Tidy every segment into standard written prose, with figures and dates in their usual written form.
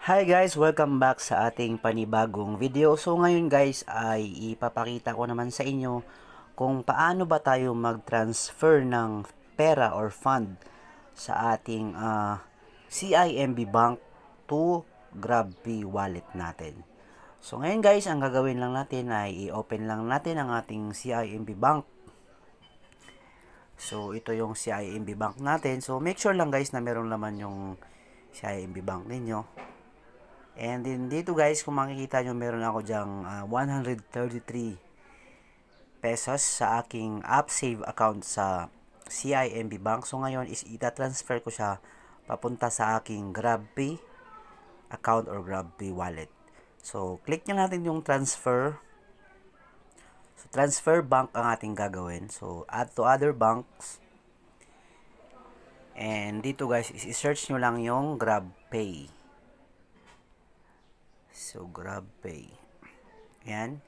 Hi guys, welcome back sa ating panibagong video. So ngayon guys ay ipapakita ko naman sa inyo kung paano ba tayo mag-transfer ng pera or fund sa ating CIMB Bank to GrabPay wallet natin. So ngayon guys, ang gagawin lang natin ay i-open lang natin ang ating CIMB Bank. So ito yung CIMB Bank natin. So make sure lang guys na meron naman yung CIMB Bank ninyo. And then dito guys, kung makikita nyo, meron ako dyang 133 pesos sa aking AppSave account sa CIMB Bank. So ngayon is ita-transfer ko siya papunta sa aking GrabPay account or GrabPay wallet. So click nyo natin yung transfer. So transfer bank ang ating gagawin. So add to other banks. And dito guys, i-search nyo lang yung GrabPay. So, GrabPay. Ayan.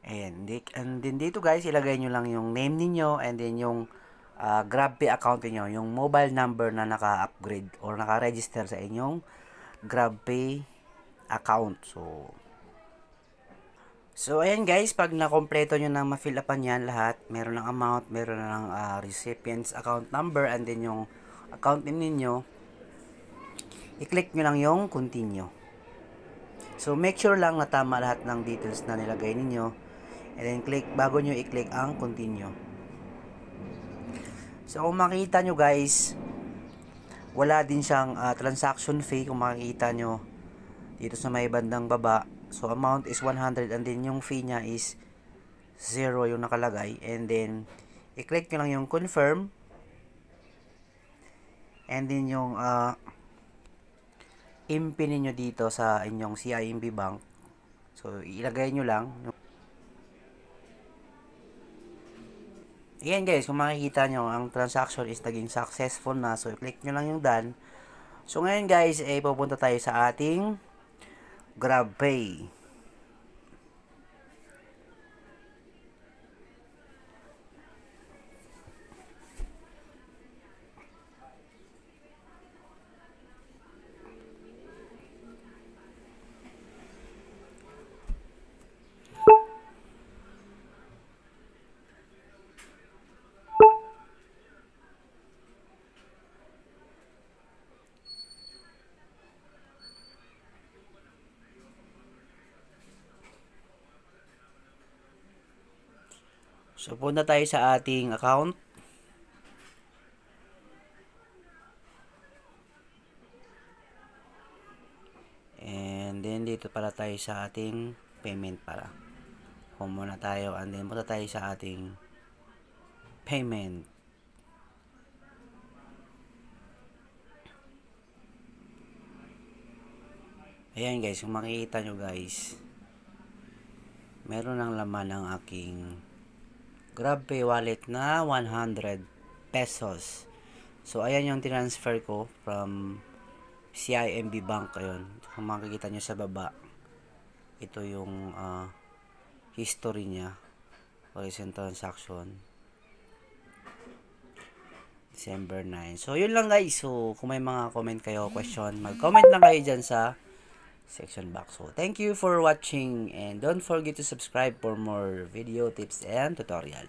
Ayan. And then dito guys, ilagay nyo lang yung name ninyo and then yung GrabPay account niyo, yung mobile number na naka-upgrade or naka-register sa inyong GrabPay account. So, ayan guys, pag nakompleto nyo na ma-fill upan yan lahat, meron ng amount, meron ng recipient's account number, and then yung account name ninyo, i-click nyo lang yung continue. So, make sure lang na tama lahat ng details na nilagay ninyo, and then click, bago nyo i-click ang continue. So, kung makikita nyo guys, wala din siyang transaction fee, kung makikita nyo dito sa may bandang baba. So, amount is 100 and then yung fee niya is 0 yung nakalagay. And then, i-click nyo lang yung confirm. And then yung IMPI ninyo dito sa inyong CIMB Bank. So, ilagay nyo lang. Ayan guys, kung makikita nyo, ang transaction is naging successful na. So, i-click nyo lang yung done. So, ngayon guys, pupunta tayo sa ating GrabPay. So, punta tayo sa ating account. And then, dito pala tayo sa ating payment para. Home muna tayo. And then, punta tayo sa ating payment. Ayan guys, kung makikita nyo guys, meron ng laman ang aking GrabPay wallet na 100 pesos. So, ayan yung transfer ko from CIMB Bank. Ayun. Kung makikita nyo sa baba, ito yung history niya. Recent transaction. December 9. So, yun lang guys. So, kung may mga comment kayo, question, mag-comment lang kayo dyan sa section box. So, thank you for watching and don't forget to subscribe for more video tips and tutorial.